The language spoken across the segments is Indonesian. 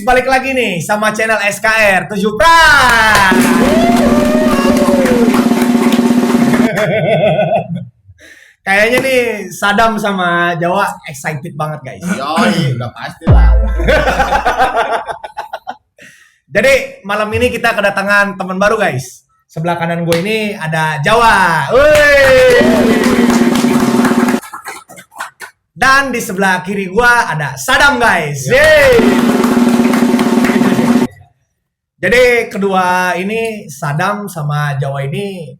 balik lagi nih sama channel SKR 7 Pran. Kayaknya nih Sadam sama Jawa excited banget guys. Yoi, udah pasti lah. Jadi malam ini kita kedatangan teman baru guys. Sebelah kanan gue ini ada Jawa. Dan di sebelah kiri gue ada Sadam guys. Yeay. Jadi kedua ini Sadam sama Jawa ini,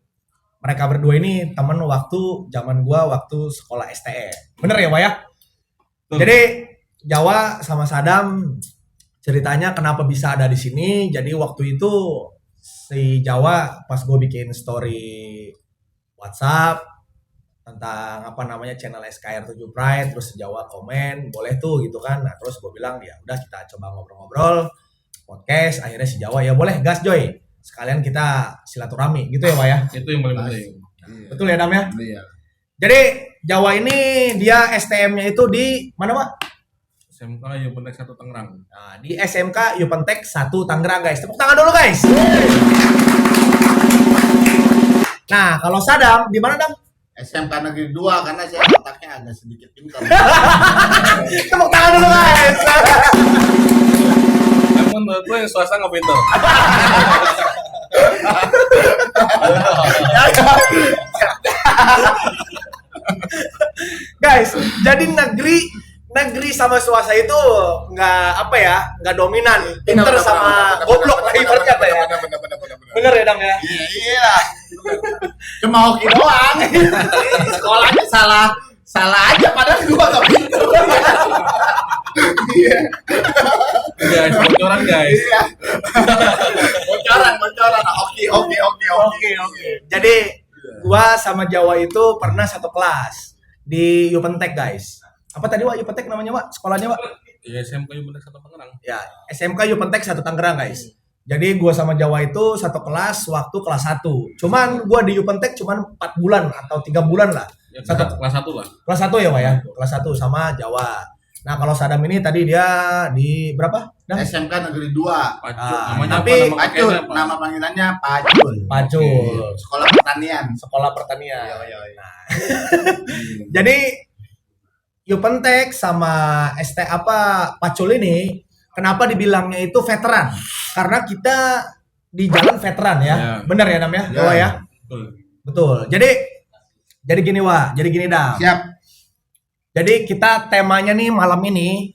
mereka berdua ini temen waktu zaman gua waktu sekolah STE. Bener ya, Pak ya? Jadi Jawa sama Sadam ceritanya kenapa bisa ada di sini. Jadi waktu itu si Jawa pas gue bikin story WhatsApp tentang apa namanya channel SKR 7 Pride, terus Jawa komen boleh tuh gitu kan. Nah terus gue bilang ya udah kita coba ngobrol-ngobrol podcast. Akhirnya si Jawa ya boleh gas Joy, sekalian kita silaturahmi gitu ya Pak ya. Itu yang paling penting. Betul ya Dam ya. Iya. Jadi Jawa ini dia STM-nya itu di mana Pak? SMK Yupentek 1 Tangerang. Nah, di SMK Yupentek 1 Tangerang guys. Tepuk tangan dulu guys. Nah kalau Sadam di mana Dam? SMK Negeri 2 karena saya otaknya agak sedikit pintar. Tepuk tangan dulu guys. Namun menurut gue yang swasta nggak pintar. Guys, jadi negeri sama swasta itu nggak apa ya, nggak dominan. Pinter sama goblok lah ibaratnya kata ya. Bener ya Dam ya? Iya. Cuma hoki doang. Sekolahnya salah aja padahal gua gak pintar. Iya. Guys, bocoran guys. Iya. Bocoran. Oke. Jadi gua sama Jawa itu pernah satu kelas di Yupentek guys. Apa tadi Wak Yupentek namanya Wak? Sekolahnya Wak? Ya SMK Yupentek 1 Tangerang. Ya, SMK Yupentek 1 Tangerang guys. Jadi gua sama Jawa itu satu kelas waktu kelas 1. Cuman gua di Yupentek cuman 4 bulan atau 3 bulan lah. Ya, Satu kelas 1 lah. kelas 1 ya Wak ya? Kelas 1 sama Jawa. Nah, kalau Sadam ini tadi dia di berapa? Dam? SMK Negeri 2. Pacul. Ah, Namanya tapi- apa? Nama Pacul, kakeknya apa? nama panggilannya Pacul. Pacul. Sekolah Pertanian. Sekolah Pertanian. Iya. Jadi Yupentek sama Pacul ini kenapa dibilangnya itu veteran? Karena kita di jalan veteran ya. Ya. Bener ya Nam ya? Ya. Jawa ya? Betul. Betul. Jadi gini Wak, jadi gini Dam. Siap. Jadi kita temanya nih malam ini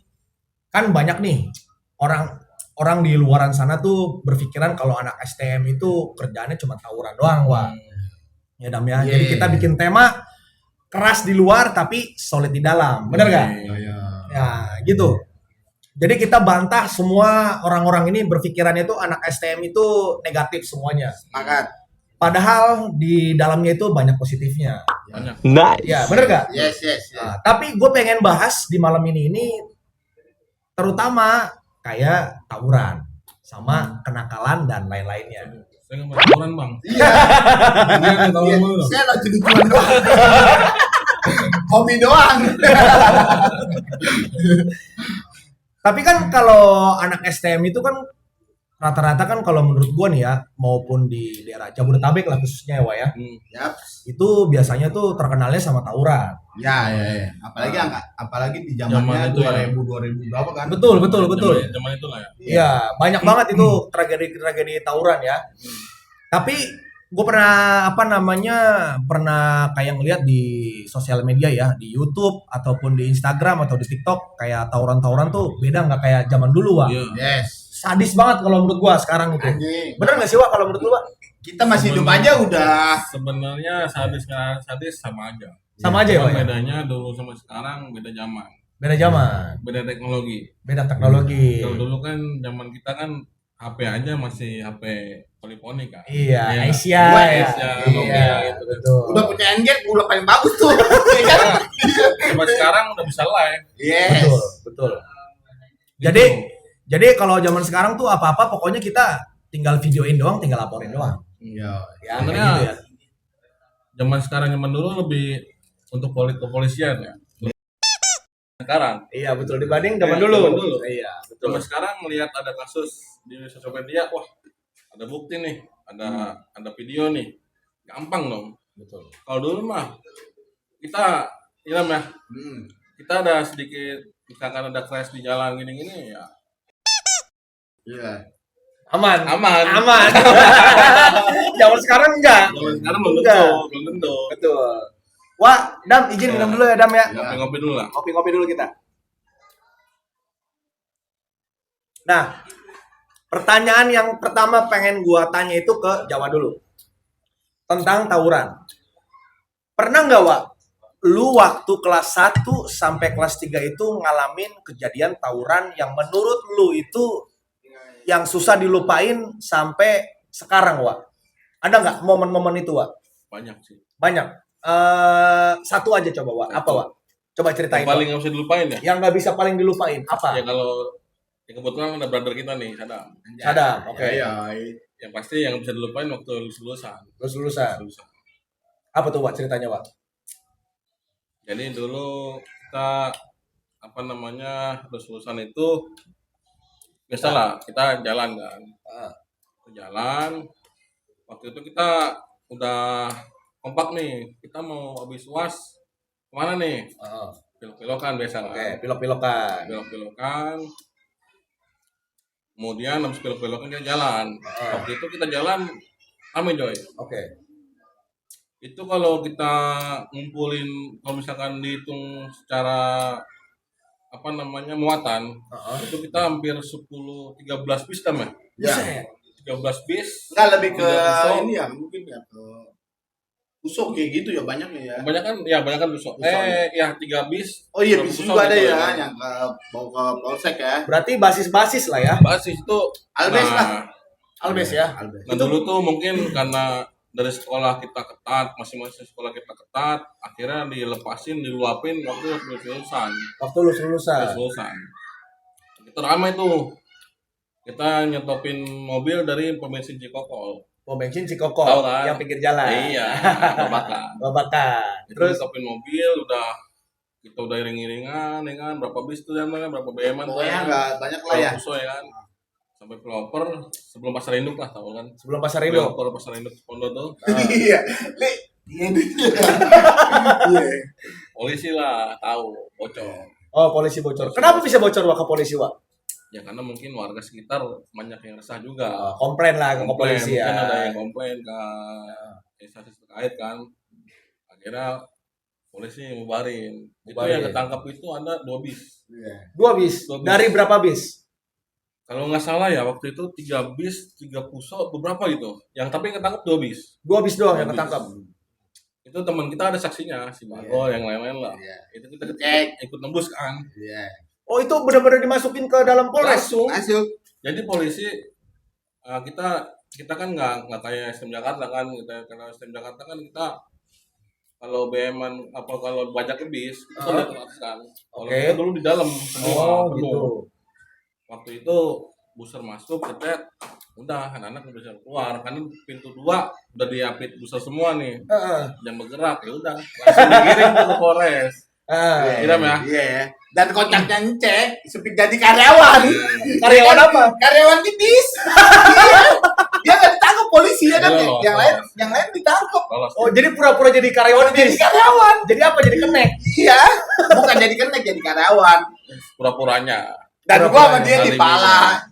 kan banyak nih orang di luaran sana tuh berpikiran kalau anak STM itu kerjaannya cuma tawuran doang, Wak. Ya Dam ya. Jadi Yeah. kita bikin tema keras di luar tapi solid di dalam. Bener gak? Iya. Ya, gitu. Jadi kita bantah semua orang-orang ini berpikirannya itu anak STM itu negatif semuanya. Sepakat. Padahal di dalamnya itu banyak positifnya. Banyak. Ya, bener gak? Yes. Nah, tapi gue pengen bahas di malam ini terutama kayak tawuran sama kenakalan dan lain-lainnya. Saya nggak mau tawuran bang. Iya. Dia nggak tahu dulu. Saya lagi tujuan doang. Hobi doang. Tapi kan kalau anak STM itu kan rata-rata kan kalau menurut gue nih ya, maupun di daerah Jabodetabek lah khususnya ya Wak ya, Yap. itu biasanya tuh terkenalnya sama tawuran. Ya. Apalagi di zamannya Zaman itu ya. 2000 berapa kan? Betul. Zaman itu lah ya. Iya, banyak banget itu tragedi-tragedi tawuran ya. Tapi gue pernah pernah kayak ngeliat di sosial media ya, di YouTube ataupun di Instagram atau di TikTok kayak tawuran-tawuran tuh beda nggak kayak zaman dulu Wak. Iya. Yes. Sadis banget kalau menurut gua sekarang itu. Anjing. Bener nggak sih Wak kalau menurut lu Wak? Kita masih hidup aja udah. Sebenarnya sadis nggak sadis sama aja. Sama aja ya Cuma Wak ya? bedanya dulu sama sekarang beda zaman, Beda zaman, beda teknologi. beda teknologi. Kalau dulu kan zaman kita kan HP aja masih HP poliponi kan. Iya, Iya. Asia. Gua Ya. Asia, Iya, Nokia gitu. betul. Udah punya Android udah paling bagus tuh. Iya kan? Cuma sekarang udah bisa live. Yes. Betul. Gitu. Jadi kalau zaman sekarang tuh apa-apa pokoknya kita tinggal videoin doang, tinggal laporin doang. Iya. Ya, kayak Sebenarnya gitu ya. zaman sekarang zaman dulu lebih untuk kepolisian ya. sekarang. Iya betul, dibanding zaman Iya, dulu. zaman dulu. Iya betul. Zaman sekarang melihat ada kasus di sosial media, wah ada bukti nih, ada video nih, gampang dong. Betul. Kalau dulu mah kita ya, kita ada sedikit misalkan ada crash di jalan gini-gini ya Iya. Aman. aman. Zaman sekarang enggak. Zaman sekarang belum Enggak. tentu, belum tentu. Betul. Wah, Dam, izin minum dulu ya, Dam ya. Ngopi-ngopi dulu lah. Ngopi-ngopi dulu kita. Nah, pertanyaan yang pertama pengen gua tanya itu ke Jawa dulu. Tentang tawuran. Pernah nggak, Wak? Lu waktu kelas 1 sampai kelas 3 itu ngalamin kejadian tawuran yang menurut lu itu yang susah dilupain sampai sekarang, Wak? Ada nggak momen-momen itu, Wak? Banyak sih. Banyak. Satu aja coba, Wak. Apa, Wak? Coba ceritain. Yang paling Wak. nggak bisa dilupain ya. Yang nggak bisa paling dilupain apa? Ya kalau ya kebetulan ada brother kita nih, Sadam. Sadam, oke. Iya. Yang pasti yang bisa dilupain waktu lulusan. Lulusan. Apa tuh, Wak, ceritanya, Wak? Jadi dulu kita apa namanya lulusan itu biasalah kita jalan kan. Jalan. Waktu itu kita udah kompak nih. Kita mau habis UAS kemana nih? Pilok-pilokan biasa kan. Oke, pilok-pilokan. Pilok-pilokan. Kemudian habis pilok-pilokan dia jalan. Waktu itu kita jalan rame Joy. Oke. Itu kalau kita ngumpulin, kalau misalkan dihitung secara apa namanya muatan, itu kita hampir 10-13 bis kan ya? Ya. 13 bis. Enggak lebih ke Pusok. ini ya, mungkin ya ke pusok kayak gitu ya banyaknya ya. Banyak kan busok. Busok. Ya 3 bis. Oh iya, Busok bis juga ada gitu ya yang ke bawa ke polsek ya. Berarti basis-basis lah ya. Basis itu. Albes lah. Albes ya. Albes. Nah dulu tuh mungkin karena dari sekolah kita ketat, masing-masing sekolah kita ketat, akhirnya dilepasin, diluapin waktu lulusan. Waktu lulusan. Lulusan. Itu ramai tuh. Kita nyetopin mobil dari pom bensin Cikokol. Pom bensin Cikokol Tahu kan? yang pinggir jalan. Iya, Babakan. Babakan. Terus Terus nyetopin mobil, kita udah iring-iringan, ya kan? Berapa bis tuh yang berapa BM-an tuh Pokoknya ya? enggak banyak lah ya. Puso, ya kan? Sampai Pelopor, sebelum Pasar Induk lah, tahu kan? sebelum Pasar Induk. Pelopor, Pasar Induk Pondo tuh. Iya. Li, ini. Iya. Polisi lah, tahu, bocor. Oh, polisi bocor. Kenapa bisa bocor, Wak, ke polisi, Wak? Ya karena mungkin warga sekitar banyak yang resah juga. Komplain lah ke Komplain, polisi ya. mungkin ada yang komplain ke instansi terkait kan. Akhirnya polisi ngubarin. Itu yang ketangkap itu ada 2 bis. Iya. 2 bis. Dari berapa bis? Kalau nggak salah ya waktu itu 3 bis, 3 pusok, beberapa gitu. Yang tapi yang ketangkap 2 bis. 2 bis doang yang 2 bis. ketangkap. Itu teman kita ada saksinya, si Bago, yang lain-lain lah. Iya. Itu kita ikut nembus kan. Iya. Oh, itu benar-benar dimasukin ke dalam Polres. Langsung. Masuk. Jadi polisi kita kan nggak kayak STM Jakarta kan. Karena STM Jakarta kan kita kalau BM-an apa kalau banyak bis itu kan di atas kan. Kalau kita dulu di dalam semua penuh. Gitu. Waktu itu buser masuk, cetet, udah anak-anak udah bisa keluar karena pintu 2 udah diapit buser semua nih, jam bergerak ya udah langsung digiring ke Polres. Iya ya. Iya. Dan kocaknya Ncek sepi jadi karyawan. Karyawan apa? Karyawan di bis. Iya. Dia nggak ditangkap polisi ya kan? Lolos, Yang lain ditangkap. Lolos. Oh, jadi pura-pura jadi karyawan Jadi bis. karyawan. Jadi apa? Jadi kenek. Iya. Bukan jadi kenek, jadi karyawan. Pura-puranya. Dan Pura-pura gua sama dia saling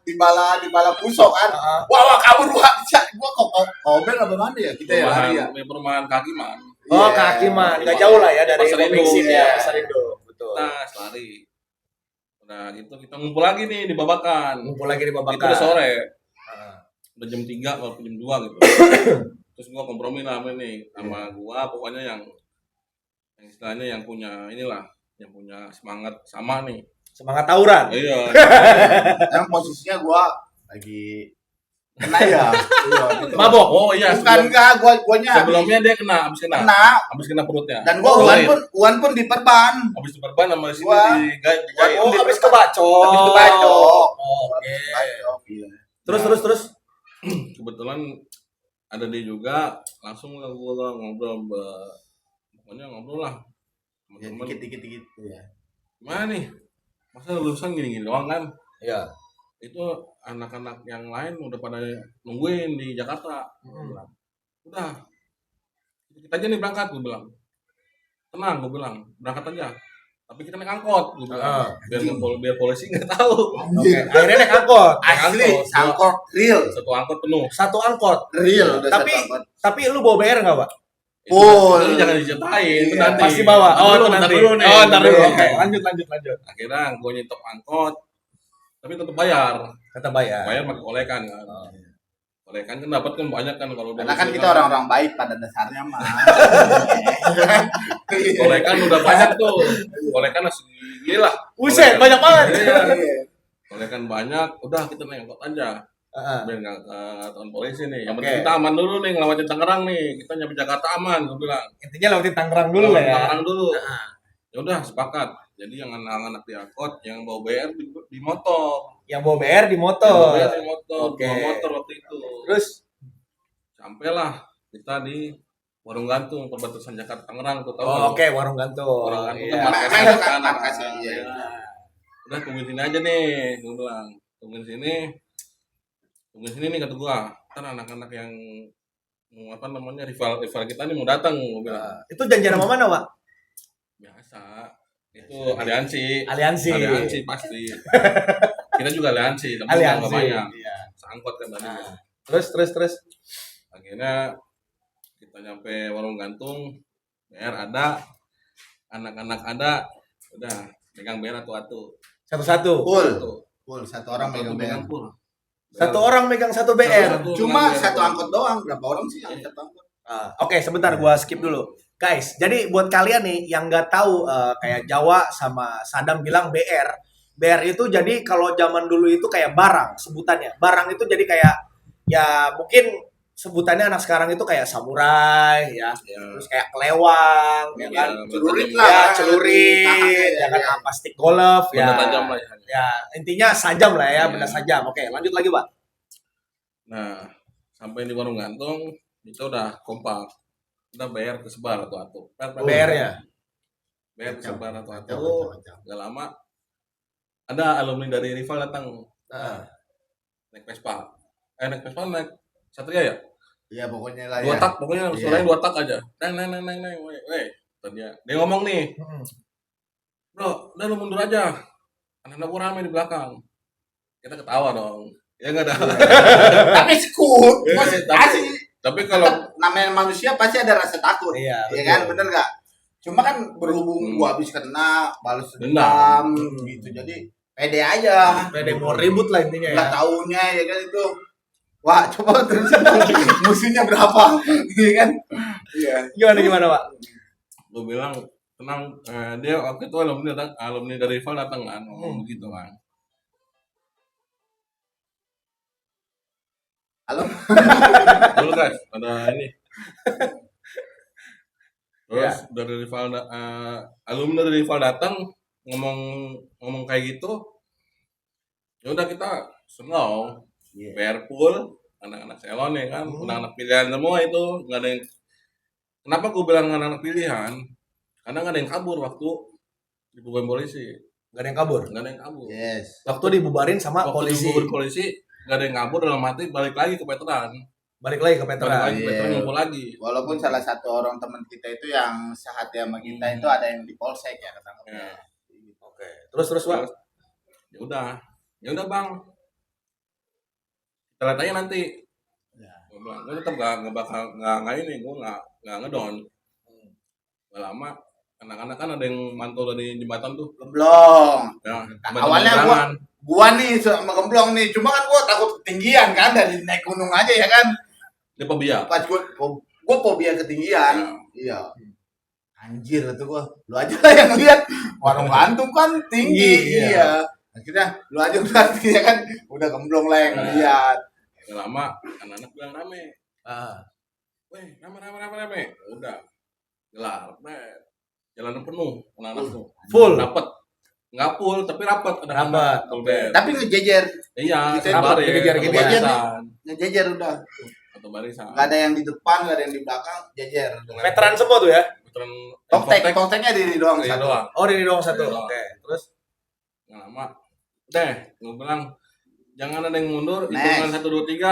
di bala pusok kan. Wah kabur gua. Gua kok Obel apa mana ya? Kita ya lari ya. Perumahan Kakiman. Oh, Iya. kaki man. Nggak jauh lah ya dari Pasar Induk. bensin ya. Iya. Pasar Induk. Betul. Kita lari. Udah gitu kita ngumpul lagi nih di Babakan. Ngumpul lagi di Itu Babakan. udah sore. Ah. Udah jam 3 atau jam 2 gitu. Terus gua kompromi lah sama gua pokoknya yang istilahnya yang punya inilah, yang punya semangat sama nih. Semangat tawuran. Iya. Yang posisinya gua lagi kena ya. Iya, gitu. Mabok. Oh iya. Bukan enggak, guanya Sebelumnya dia habis kena perutnya. Dan gua Uan pun diperban. Habis diperban sama di sini Gua- digait. Oh, habis kebacok. Habis kebacok. Oke. Iya. Terus. Kebetulan ada dia juga, langsung lah gua ngobrol pokoknya ngobrol lah. Ya, Teman-teman. dikit ya. Gimana nih? Masa lulusan gini-gini doang kan? Iya. Itu anak-anak yang lain udah pada nungguin di Jakarta. Gua bilang, udah, kita aja nih berangkat, gue bilang. Tenang, gue bilang, berangkat aja. Tapi kita naik angkot, gue bilang. Biar polisi nggak tahu. Oke, akhirnya naik angkot. Asli, angkot real. Satu angkot penuh. Satu angkot. Real udah Tapi- satu angkot. Tapi lu bawa BR enggak, Pak? Itu jangan diceritain, itu Iya, nanti. Pasti bawa. Oh, itu nanti. Ntar dulu nih. Oh, ntar dulu. Iya. Oke, lanjut. Akhirnya gue nyetop angkot, tapi tetap bayar. Kata bayar. Bayar pakai kolekan kan. Kolekan kan dapat kan banyak kan kalau udah Karena kan usia kita orang-orang baik pada dasarnya mah. kolekan udah banyak tuh. Kolekan gila. Buset, banyak banget. Iya. Kolekan banyak, udah kita naik angkot aja. Heeh. Biar nggak ketahuan polisi nih. Yang Oke. penting kita aman dulu nih, ngelewatin Tangerang nih. Kita nyampe Jakarta aman, gue bilang. Intinya lewatin Tangerang dulu lah ya. Tangerang dulu. Ya udah sepakat. Jadi yang anak-anak di angkot, yang bawa BR di motor. Yang bawa BR di Yang motor. bawa BR di motor, Oke. bawa motor waktu itu. Terus Sampailah kita di Warung Gantung, perbatasan Jakarta Tangerang tuh tahu. oh, nggak? oke, warung gantung. Warung Gantung Iya. kan markasnya Nah, itu kan kan, markasnya, iya. ya. Udah tungguin sini aja nih, gue bilang. Tungguin sini nih kata gua. Ntar anak-anak yang apa namanya rival kita nih mau datang, gue bilang. Itu janjian sama mana, Pak? Biasa. Itu aliansi. Aliansi. Aliansi pasti. Kita juga aliansi, tapi nggak Aliansi. banyak. Iya. Sangkot kan tadi. Nah, terus. Akhirnya kita nyampe Warung Gantung, BR ada, anak-anak ada, udah pegang BR atu-atu. Satu-satu. Full satu orang megang BR. full. Satu orang megang satu BR. Satu Cuma megang satu BR. angkot doang. Berapa orang sih yang satu angkot? Oke, sebentar gua skip dulu. Guys, jadi buat kalian nih yang nggak tahu kayak Jawa sama Sadam bilang BR. BR itu jadi kalau zaman dulu itu kayak barang sebutannya. Barang itu jadi kayak ya mungkin sebutannya anak sekarang itu kayak samurai ya, Ya. terus kayak kelewang ya kan. Celurit betul. lah. Ya, celurit, Tangannya, ya kan ya. apa stick golf ya. Benda tajam lah ya. Ya, intinya sajam lah ya, Ya. benda sajam. Oke, lanjut lagi, Pak. Nah, sampai di Warung Gantung, kita udah kompak. Kita bayar kesebar atu-atu. BR-nya. Bayar kesebar atu-atu. Macam-macam. Gak lama, ada alumni dari rival datang. Nah, Naik Vespa. Naik Satria ya? Iya pokoknya lah Dua ya. tak, pokoknya Iya. suaranya 2 tak aja. Neng, weh. Dia ngomong nih, bro, udah lu mundur aja. Anak-anak gua rame di belakang. Kita ketawa dong. Ya nggak ada. Tapi skut. Iya, Masih tapi- asli. Tapi kalau Namanya manusia pasti ada rasa takut. iya, Iya betul. kan, bener nggak? Cuma kan berhubung gua habis kena, balas dendam, gitu. Jadi pede aja. Pede mau ribut lah intinya ya. Nggak taunya ya kan itu. Wah, coba terus musuhnya berapa? Iya kan? Iya. Gimana, Pak? gue bilang tenang, dia waktu itu alumni dari rival datang kan, ngomong begitu kan. Halo. Dulu guys, ada ini. Terus dari rival, alumni dari rival datang ngomong kayak gitu. Ya udah kita seneng, bayar full, anak-anak selon ya kan, anak-anak pilihan semua itu, nggak ada yang. Kenapa gue bilang anak-anak pilihan? Karena nggak ada yang kabur waktu dibubarin polisi, Gak ada yang kabur. nggak ada yang kabur. Yes. Waktu dibubarin sama Waktu polisi. dibubarin polisi, nggak ada yang kabur dalam arti balik lagi ke veteran, Balik lagi ke balik veteran. lagi ke veteran Iya. ngumpul lagi. Walaupun salah satu orang teman kita itu yang sehati sama kita itu ada yang di polsek ya ketangkepnya. Ya. Oke. Terus, Pak. Ya udah bang, kita lihat aja nanti. Ya. Gue bilang, gue tetap nggak bakal nggak ini, gue nggak ngedon. Gak lama, anak-anak kan ada yang mantau dari jembatan tuh. Gemblong. Ya, Awalnya jembatan Gua nih sama gemblong nih, cuma kan gua takut ketinggian kan dari naik gunung aja ya kan. dia fobia. Pas gua fobia ketinggian. Iya. Anjir itu gua. Lu aja lah yang lihat. Warung Gantung kan tinggi. Iya. Iya. Akhirnya lu aja berarti ya kan udah gemblong lah yang lihat. Gak lama, anak-anak bilang rame. Ah. Weh, rame. Udah, gelar, jalanan penuh, anak-anak tuh. Full. Rapat. Nggak full, tapi rapat. Ada Rapat, full bed. Tapi ngejejer, Iya, Kita satu rapat, baris, ngejejer, satu ngejejer barisan. ngejejer udah. Satu barisan. Gak ada yang di depan, gak ada yang di belakang, jejer. Veteran semua tuh ya. puteran Tokteknya diri doang Diri satu. doang. Oh, Diri doang satu. Diri doang. Oke. Terus Nggak lama deh gue bilang jangan ada yang mundur, Next. hitungan 1 2 3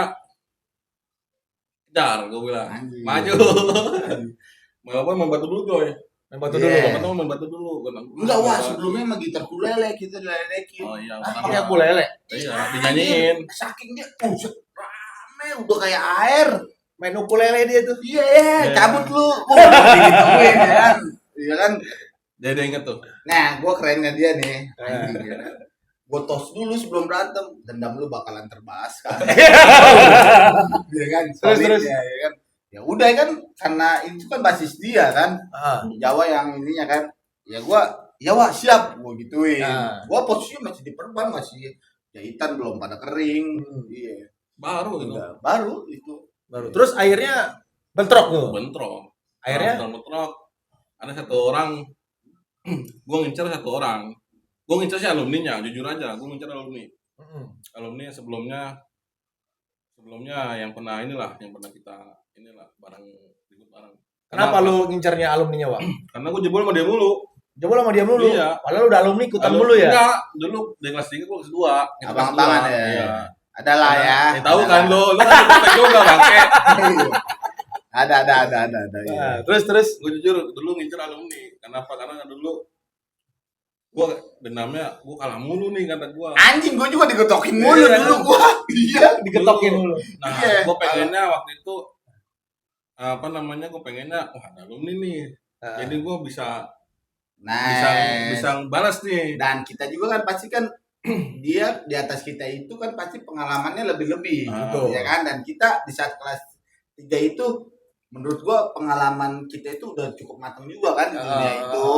kejar, gue bilang Anjing. maju. Walaupun main batu dulu coy, main batu Yeah. dulu. teman-teman main batu dulu. Gua bilang, Enggak, wah sebelumnya mah gitar kulele kita dilelekin. oh iya Pakai ukulele. iya dinyanyiin. Saking dia rame udah kayak air. Main ukulele dia tuh. Iya, cabut lu. Digituin ya kan. Iya kan. Jadi inget tuh Nah, gua kerennya dia nih. Anjing ya. Gua tos dulu sebelum berantem. Dendam lu bakalan terbalaskan. Iya kan? Terus. Ya kan. Ya udah kan karena itu kan basis dia kan. Ah. Jawa yang ininya kan. Ya gua ya wah siap gua gituin. Ah. Gua posisinya masih di perban, masih jahitan belum pada kering. Iya. baru itu Udah, baru itu. Baru. Terus akhirnya bentrok tuh. bentrok. Akhirnya bentrok. Ada satu orang, gue ngincer satu orang. Gue ngincer sih alumninya, jujur aja. Gue ngincer alumni. Alumni yang sebelumnya yang pernah yang pernah kita bareng ribut bareng. kenapa lu ngincernya alumninya, Wak? Karena gue jebol sama dia mulu. Jebol sama dia mulu. Iya. Padahal udah alumni ikutan mulu ya. Enggak, dulu dari kelas 3 gue kelas 2. Kita kelas Abang-abangan 2. ya. Iya. Adalah ya. Tahu kan lu kan ikut juga bangke. Ada. Iya. Nah, terus Gue jujur dulu ngincer alumni. Kenapa? Karena dulu gue dendamnya gue kalah mulu nih kata gue. Anjing, gua juga digetokin mulu Iya, dulu gua. Iya. digetokin mulu. Nah, Iya. gue pengennya waktu itu gue pengennya wah ada alumni nih. Jadi gue bisa Nah, balas nih. dan kita juga kan pasti kan dia di atas kita itu kan pasti pengalamannya lebih-lebih, Betul. ya kan? Dan kita di saat kelas 3 itu menurut gua pengalaman kita itu udah cukup matang juga kan di dunia itu.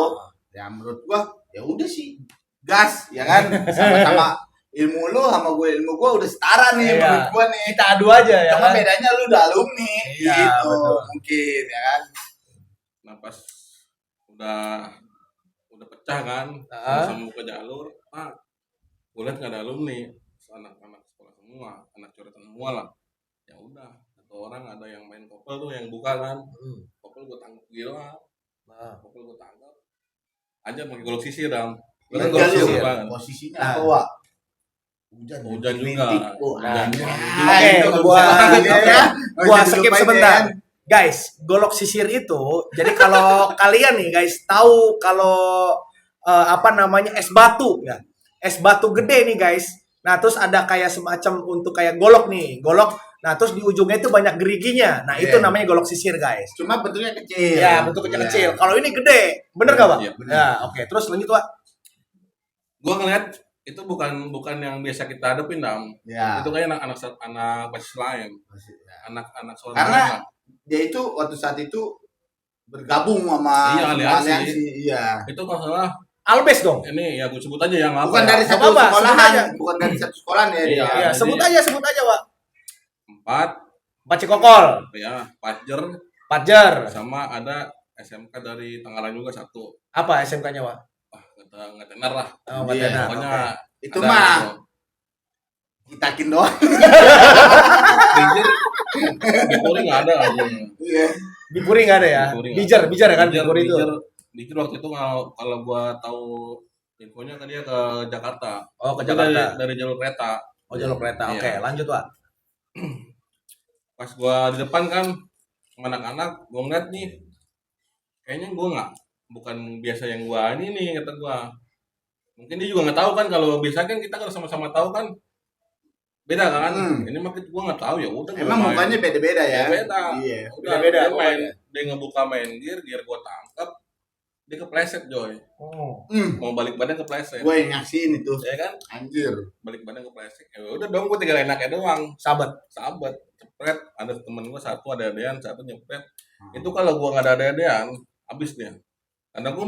Ya menurut gua ya udah sih gas, ya kan? Sama-sama ilmu lu sama gue ilmu gua udah setara nih Iya. menurut gua nih. Kita adu aja ya. Cuma Kan? bedanya lu udah alumni Iya, gitu betul. mungkin ya kan. Nah pas udah pecah kan, sama buka jalur, gue lihat nggak ada alumni, anak-anak sekolah semua, anak coretan semua lah. Ya udah, satu orang ada yang main kopel tuh yang buka kan, kopel gue tangkap gila, kopel gue tangkap, aja pakai golok sisir dam. Gue kan golok Gali, sisir ya. banget. Posisinya apa, Wak? Hujan juga. Rintik. Oh, Hujan nah, juga. Oke, itu nggak gua- bisa lagi, ya. Nggak Gua bisa skip dilupain, sebentar. ya kan? Guys, golok sisir itu, jadi kalau kalian nih guys tahu kalau es batu ya. Es batu gede nih guys. Nah, terus ada kayak semacam untuk kayak golok nih, golok. Nah, terus di ujungnya itu banyak geriginya. Nah, itu Iya. namanya golok sisir, guys. Cuma bentuknya kecil. Ya, bentuknya Iya. kecil. Kalau ini gede. Bener gak, Pak? Iya, bener. Ya, oke. Terus lanjut, Pak. Gue ngeliat itu bukan yang biasa kita hadapin dam. Ya. Itu kayak anak basis lain, Ya. anak sekolah Karena lain. dia itu waktu saat itu bergabung sama Iya, semua aliansi. aliansi. Iya. Itu kalau salah Albes dong. ini ya gue sebut aja yang apa Bukan ya? dari satu Apa-apa, sebut aja. sekolahan, bukan dari satu sekolahan ya. Iya. dia. Ya, jadi- sebut aja, Pak. 4 Pak Cikokol, ya Pajer Pajar. sama ada SMK dari Tangerang juga satu. Apa SMK-nya, Pak? Wah nggak tenar lah. Oh, Iya. Matena. Pokoknya Itu ada mah gitu. ditakin doang. Bijir Bipuri nggak ada aja. Iya. Bipuri nggak ada ya? Bipuri nggak Bijar ya kan Bipuri itu. Bijir waktu itu kalau gua tahu infonya kan dia ke Jakarta. Oh, ke Itu Jakarta. dari jalur kereta. Oh, jalur kereta. Iya. Oke, lanjut, Pak. Pas gua di depan kan sama anak-anak, gua ngeliat nih kayaknya gua bukan biasa yang gua ini nih kata gua. Mungkin dia juga nggak tahu kan kalau biasa kan kita kalau sama-sama tahu kan beda kan. Ini mah gua nggak tahu ya udah. gua Emang main. mukanya beda-beda ya. Beda. Iya. Udah, Beda-beda dia main, pokoknya. dia ngebuka main gear gua tangkap, dia kepleset Joy. Oh. Mau balik badan kepleset. Gue yang nyaksiin itu. Ya kan? Anjir. Balik badan kepleset. Ya udah dong gua tinggal enaknya doang. Sahabat. Sahabat, cepret. Ada temen gua satu ada adean, satu nyepret. Itu kalau gua nggak ada adean, habis dia. Karena gua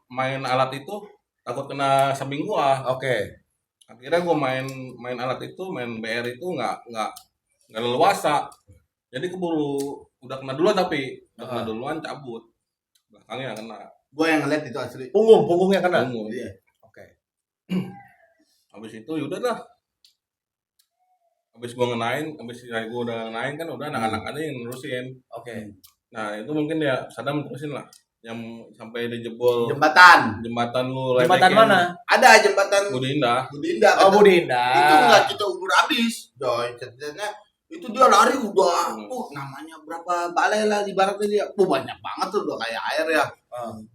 main alat itu takut kena samping gua. Oke. Akhirnya gua main alat itu, main BR itu nggak leluasa. Jadi keburu udah kena duluan tapi udah kena duluan cabut. Belakangnya kena. Gue yang ngeliat itu asli. Punggungnya kena. Tunggu. Iya. Oke. Habis itu yaudah dah. Habis gua udah ngenain kan udah anak-anak aja yang nerusin. Oke. Nah itu mungkin ya Sadam terusin lah. yang sampai dijebol Jembatan. jembatan lu Jembatan ledekin. mana? Ada jembatan Budi Indah. Budi Indah. Oh, kata- Budi Indah. Itu enggak kita ubur habis. Joy, ceritanya itu dia lari udah, namanya berapa balai lah di baratnya dia. Banyak banget tuh udah kayak air ya.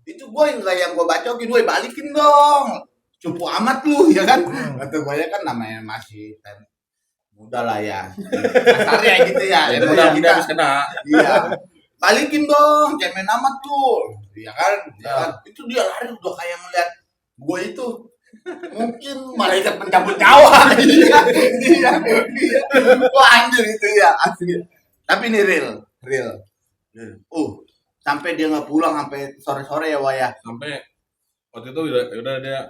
Itu gue yang gue bacokin, gue balikin dong. Cupu amat lu ya kan. Kata gue ya kan namanya masih kan muda lah ya. Kasarnya gitu ya. Jadi Itu udah ya kita. habis kena. Iya. Balikin dong, cemen amat lu. Iya kan? Ya kan? Itu dia lari udah kayak ngeliat gue itu mungkin malaikat pencabut nyawa. Iya. Iya. Wah anjir itu ya asli. Tapi ini real. Sampai dia nggak pulang sampai sore-sore ya Waya. Sampai waktu itu udah dia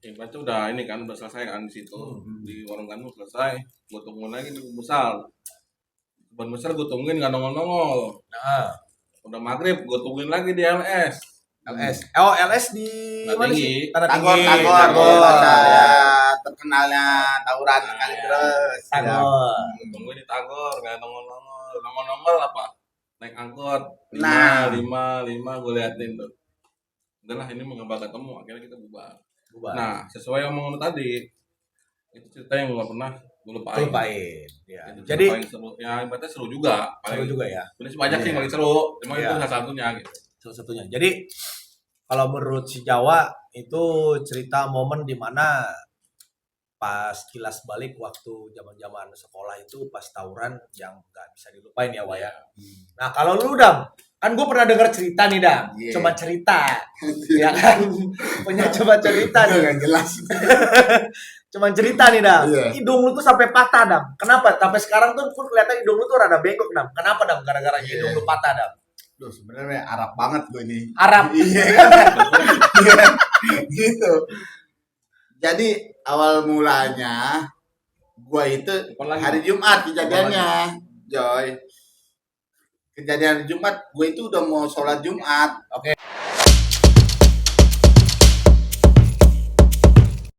ibaratnya udah ini kan udah selesai kan di situ di warung kanmu selesai, gue tungguin lagi di besar. Ban besar gue tungguin nggak nongol-nongol. Nah, Udah maghrib gue tungguin lagi di LS. LS. Oh, LS di Tanah mana Tinggi. sih? Tanah Tagor, Tinggi. Tagor, Tagor. bahasa terkenalnya tawuran kali terus. Tagor. Gue tungguin di Tagor nggak nongol-nongol. Nongol-nongol apa? Naik angkot. Nah. lima gue liatin tuh. Udahlah ini mau nggak ketemu, akhirnya kita bubar. Nah, sesuai omongan lu tadi, itu cerita yang gue gak pernah gue lupain. Ya. Itu cerita Jadi paling seru, ya ibaratnya seru juga. seru juga ya. Ini sih banyak sih yang paling seru, cuma itu salah satunya gitu. Salah satunya. Jadi kalau menurut si Jawa itu cerita momen di mana pas kilas balik waktu zaman-zaman sekolah itu pas tawuran yang nggak bisa dilupain ya Waya. Nah kalau lu Dam, kan gue pernah denger cerita nih Dam, Iya. coba cerita, ya kan, punya coba cerita nih, Nggak jelas. cuman cerita nih Dam, Iya. hidung lu tuh sampai patah Dam, kenapa? Sampai sekarang tuh pun kelihatan hidung lu tuh rada bengkok Dam, kenapa Dam? Gara-gara hidung lu patah Dam? Duh, sebenarnya Arab banget gue ini. Arab. Iya kan? Iya. Gitu. Jadi awal mulanya gue itu Kapan lagi? hari Jumat kejadiannya, Joy. Kejadian hari Jumat, gue itu udah mau sholat Jumat. Oke.